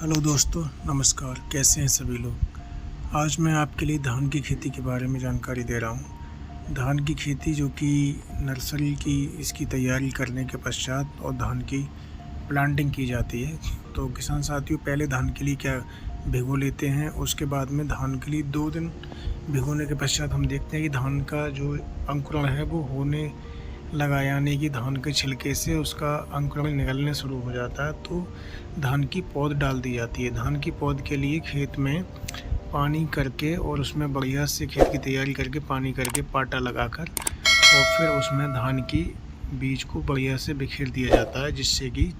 Hello दोस्तों, नमस्कार। कैसे हैं सभी लोग। आज मैं आपके लिए धान की खेती के बारे में जानकारी दे रहा हूँ। धान की खेती जो कि नर्सरी की इसकी तैयारी करने के पश्चात और धान की प्लांटिंग की जाती है। तो किसान साथियों, पहले धान के लिए क्या भिगो लेते हैं, उसके बाद में धान के लिए 2 दिन भिगोने के पश्चात हम देखते हैं कि धान का जो अंकुरण है वो होने लगा, यानी कि धान के छिलके से उसका अंकुरण निकलने शुरू हो जाता है। तो धान की पौध डाल दी जाती है। धान की पौध के लिए खेत में पानी करके और उसमें बढ़िया से खेत की तैयारी करके पानी करके पाटा लगाकर और फिर उसमें धान की बीज को बढ़िया से बिखेर दिया जाता है, जिससे कि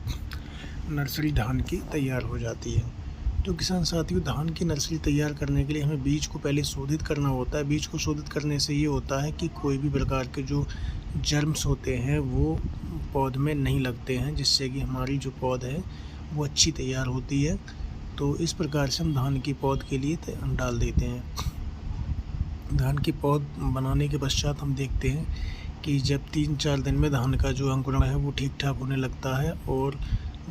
नर्सरी धान की तैयार हो जाती है। तो किसान साथियों, धान की नर्सरी तैयार करने के लिए हमें बीज को पहले शोधित करना होता है। बीज को शोधित करने से ये होता है कि कोई भी प्रकार के जो जर्म्स होते हैं वो पौध में नहीं लगते हैं, जिससे कि हमारी जो पौध है वो अच्छी तैयार होती है। तो इस प्रकार से हम धान की पौध के लिए डाल देते हैं। धान की पौध बनाने के पश्चात हम देखते हैं कि जब 3-4 दिन में धान का जो अंकुरण है वो ठीक ठाक होने लगता है और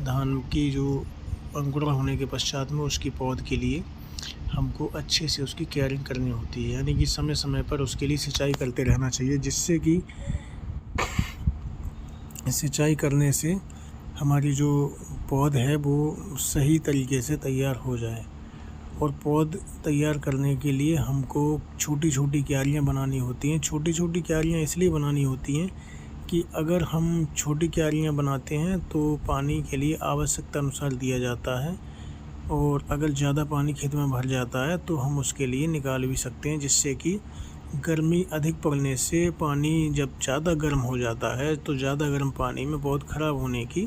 धान की जो अंकुरण होने के पश्चात में उसकी पौध के लिए हमको अच्छे से उसकी केयरिंग करनी होती है, यानी कि समय समय पर उसके लिए सिंचाई करते रहना चाहिए, जिससे कि सिंचाई करने से हमारी जो पौध है वो सही तरीके से तैयार हो जाए। और पौध तैयार करने के लिए हमको छोटी छोटी क्यारियाँ बनानी होती हैं। छोटी छोटी क्यारियाँ इसलिए बनानी होती हैं कि अगर हम छोटी क्यारियाँ बनाते हैं तो पानी के लिए आवश्यकता अनुसार दिया जाता है, और अगर ज़्यादा पानी खेत में भर जाता है तो हम उसके लिए निकाल भी सकते हैं, जिससे कि गर्मी अधिक पड़ने से पानी जब ज़्यादा गर्म हो जाता है तो ज़्यादा गर्म पानी में पौध ख़राब होने की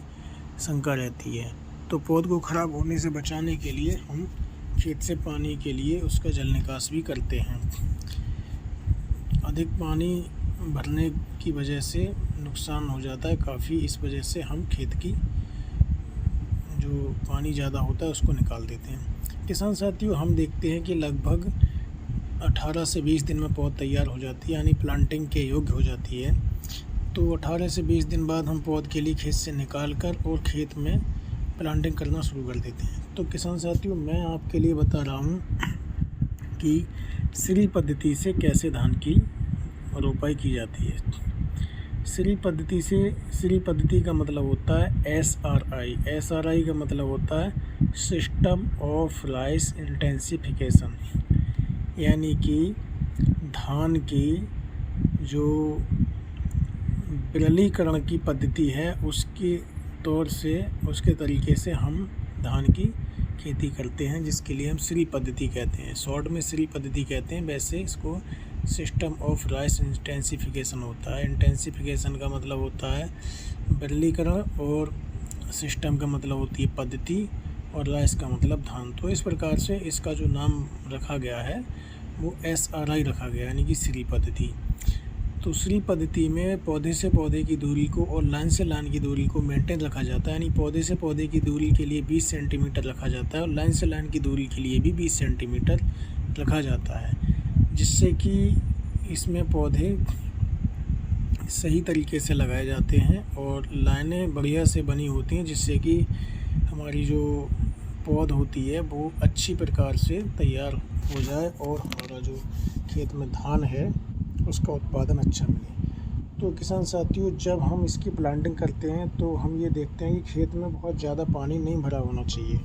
शंका रहती है। तो पौध को ख़राब होने से बचाने के लिए हम खेत से पानी के लिए उसका जल निकास भी करते हैं। अधिक पानी भरने की वजह से नुकसान हो जाता है काफ़ी, इस वजह से हम खेत की जो पानी ज़्यादा होता है उसको निकाल देते हैं। किसान साथियों, हम देखते हैं कि लगभग 18 से 20 दिन में पौध तैयार हो जाती है, यानी प्लांटिंग के योग्य हो जाती है। तो 18 से 20 दिन बाद हम पौध के लिए खेत से निकाल कर और खेत में प्लांटिंग करना शुरू कर देते हैं। तो किसान साथियों, मैं आपके लिए बता रहा हूँ कि श्री पद्धति से कैसे धान की रोपाई की जाती है। श्री पद्धति का मतलब होता है SRI। SRI का मतलब होता है सिस्टम ऑफ राइस इंटेंसिफिकेशन, यानी कि धान की जो बिरलीकरण की पद्धति है उसके तौर से उसके तरीके से हम धान की खेती करते हैं, जिसके लिए हम श्री पद्धति कहते हैं। शॉर्ट में श्री पद्धति कहते हैं, वैसे इसको सिस्टम ऑफ राइस इंटेंसिफिकेशन होता है। इंटेंसिफिकेशन का मतलब होता है बिरलीकरण और सिस्टम का मतलब होती है पद्धति और राइस का मतलब धान। तो इस प्रकार से इसका जो नाम रखा गया है वो SRI रखा गया, यानी कि श्री पद्धति। तो श्री पद्धति में पौधे से पौधे की दूरी को और लाइन से लाइन की दूरी को मेंटेन रखा जाता है, यानी पौधे से पौधे की दूरी के लिए 20 सेंटीमीटर रखा जाता है और लाइन से लाइन की दूरी के लिए भी 20 सेंटीमीटर रखा जाता है, जिससे कि इसमें पौधे सही तरीके से लगाए जाते हैं और लाइनें बढ़िया से बनी होती हैं, जिससे कि हमारी जो पौध होती है वो अच्छी प्रकार से तैयार हो जाए और हमारा जो खेत में धान है उसका उत्पादन अच्छा मिले। तो किसान साथियों, जब हम इसकी प्लांटिंग करते हैं तो हम ये देखते हैं कि खेत में बहुत ज़्यादा पानी नहीं भरा होना चाहिए।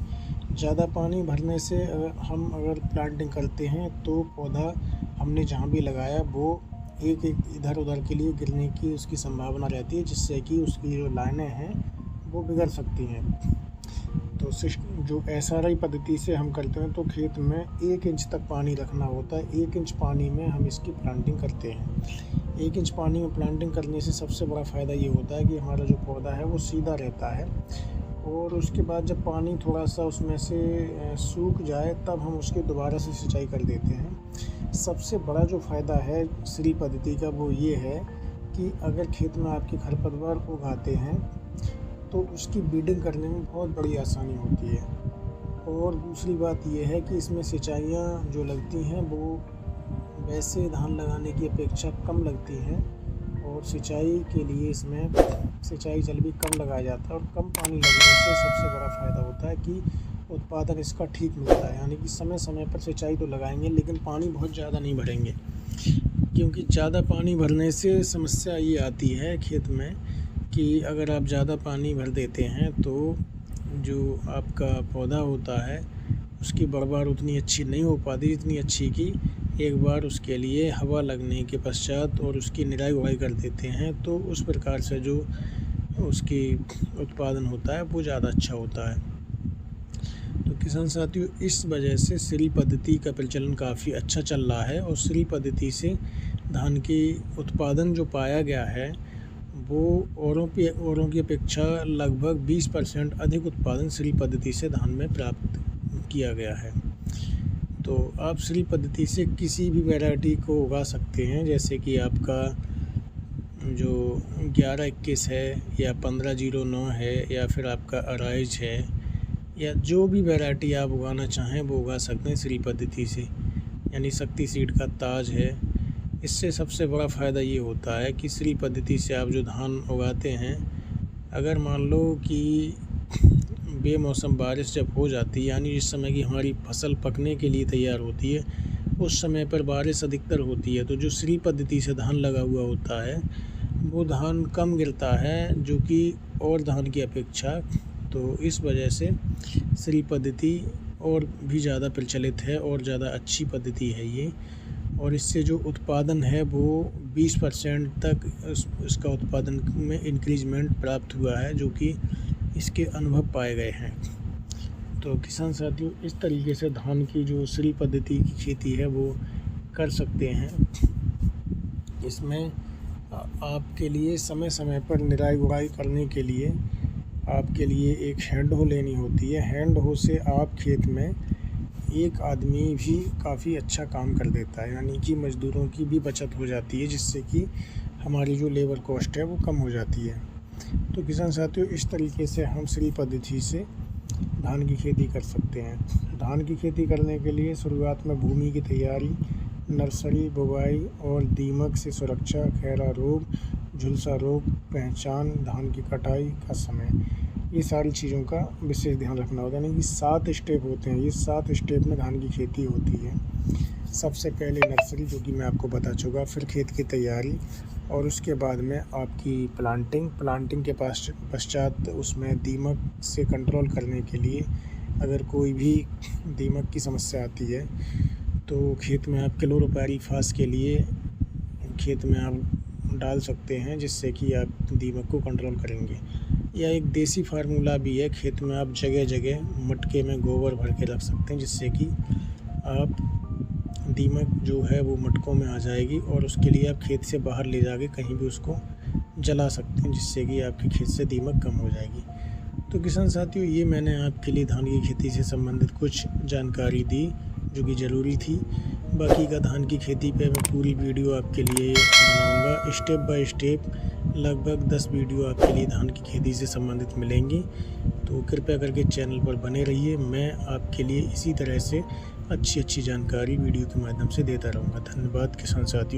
ज़्यादा पानी भरने से हम अगर प्लांटिंग करते हैं तो पौधा हमने जहाँ भी लगाया वो एक इधर उधर के लिए गिरने की उसकी संभावना रहती है, जिससे कि उसकी जो लाइनें हैं वो बिगड़ सकती हैं। तो जो SRI पद्धति से हम करते हैं तो खेत में 1 इंच तक पानी रखना होता है। 1 इंच पानी में हम इसकी प्लांटिंग करते हैं। 1 इंच पानी में प्लांटिंग करने से सबसे बड़ा फ़ायदा ये होता है कि हमारा जो पौधा है वो सीधा रहता है, और उसके बाद जब पानी थोड़ा सा उसमें से सूख जाए तब हम उसकी दोबारा से सिंचाई कर देते हैं। सबसे बड़ा जो फ़ायदा है श्री पद्धति का वो ये है कि अगर खेत में आपके खरपतवार उगाते हैं तो उसकी बीडिंग करने में बहुत बड़ी आसानी होती है। और दूसरी बात यह है कि इसमें सिंचाइयाँ जो लगती हैं वो वैसे धान लगाने की अपेक्षा कम लगती हैं, और सिंचाई के लिए इसमें सिंचाई जल भी कम लगाया जाता है। और कम पानी लगने से सबसे बड़ा फ़ायदा होता है कि उत्पादन इसका ठीक मिलता है। यानी कि समय समय पर सिंचाई तो लगाएंगे, लेकिन पानी बहुत ज़्यादा नहीं भरेंगे, क्योंकि ज़्यादा पानी भरने से समस्या ये आती है खेत में कि अगर आप ज़्यादा पानी भर देते हैं तो जो आपका पौधा होता है उसकी बढ़वार उतनी अच्छी नहीं हो पाती जितनी अच्छी कि एक बार उसके लिए हवा लगने के पश्चात और उसकी निराई गुड़ाई कर देते हैं, तो उस प्रकार से जो उसकी उत्पादन होता है वो ज़्यादा अच्छा होता है। तो किसान साथियों, इस वजह से श्री पद्धति का प्रचलन काफ़ी अच्छा चल रहा है और श्री पद्धति से धान की उत्पादन जो पाया गया है वो औरों की अपेक्षा लगभग 20% अधिक उत्पादन श्री पद्धति से धान में प्राप्त किया गया है। तो आप श्री पद्धति से किसी भी वैरायटी को उगा सकते हैं, जैसे कि आपका जो 11-21 है या 1509 है या फिर आपका अराइज है, या जो भी वैरायटी आप उगाना चाहें वो उगा सकते हैं श्री पद्धति से। यानी शक्ति सीड का ताज है। इससे सबसे बड़ा फ़ायदा ये होता है कि श्री पद्धति से आप जो धान उगाते हैं, अगर मान लो कि बेमौसम बारिश जब हो जाती है, यानी जिस समय की हमारी फसल पकने के लिए तैयार होती है उस समय पर बारिश अधिकतर होती है, तो जो श्री पद्धति से धान लगा हुआ होता है वो धान कम गिरता है, जो कि और धान की अपेक्षा। तो इस वजह से श्री पद्धति और भी ज़्यादा प्रचलित है और ज़्यादा अच्छी पद्धति है ये, और इससे जो उत्पादन है वो 20% तक इसका उत्पादन में इंक्रीजमेंट प्राप्त हुआ है, जो कि इसके अनुभव पाए गए हैं। तो किसान साथियों, इस तरीके से धान की जो श्री पद्धति की खेती है वो कर सकते हैं। इसमें आपके लिए समय समय पर निराई गुड़ाई करने के लिए आपके लिए एक हैंड हो लेनी होती है। हैंड हो से आप खेत में एक आदमी भी काफ़ी अच्छा काम कर देता है, यानी कि मज़दूरों की भी बचत हो जाती है, जिससे कि हमारी जो लेबर कॉस्ट है वो कम हो जाती है। तो किसान साथियों, इस तरीके से हम श्री पद्धति से धान की खेती कर सकते हैं। धान की खेती करने के लिए शुरुआत में भूमि की तैयारी, नर्सरी, बुवाई और दीमक से सुरक्षा, खैरा रोग, झुलसा रोग पहचान, धान की कटाई का समय, ये सारी चीज़ों का विशेष ध्यान रखना होता है। यानी कि 7 स्टेप होते हैं। ये 7 स्टेप में धान की खेती होती है। सबसे पहले नर्सरी, जो कि मैं आपको बता चुका, फिर खेत की तैयारी, और उसके बाद में आपकी प्लांटिंग के पश्चात उसमें दीमक से कंट्रोल करने के लिए अगर कोई भी दीमक की समस्या आती है तो खेत में आप क्लोरोपाइरीफास के लिए खेत में आप डाल सकते हैं, जिससे कि आप दीमक को कंट्रोल करेंगे। या एक देसी फार्मूला भी है, खेत में आप जगह जगह मटके में गोबर भर के रख सकते हैं, जिससे कि आप दीमक जो है वो मटकों में आ जाएगी, और उसके लिए आप खेत से बाहर ले जाके कहीं भी उसको जला सकते हैं, जिससे कि आपके खेत से दीमक कम हो जाएगी। तो किसान साथियों, ये मैंने आपके लिए धान की खेती से संबंधित कुछ जानकारी दी जो कि ज़रूरी थी। बाकी का धान की खेती पे मैं पूरी वीडियो आपके लिए बनाऊंगा, स्टेप बाय स्टेप। लगभग 10 वीडियो आपके लिए धान की खेती से संबंधित मिलेंगी। तो कृपया करके चैनल पर बने रहिए। मैं आपके लिए इसी तरह से अच्छी जानकारी वीडियो के माध्यम से देता रहूँगा। धन्यवाद किसान साथियों।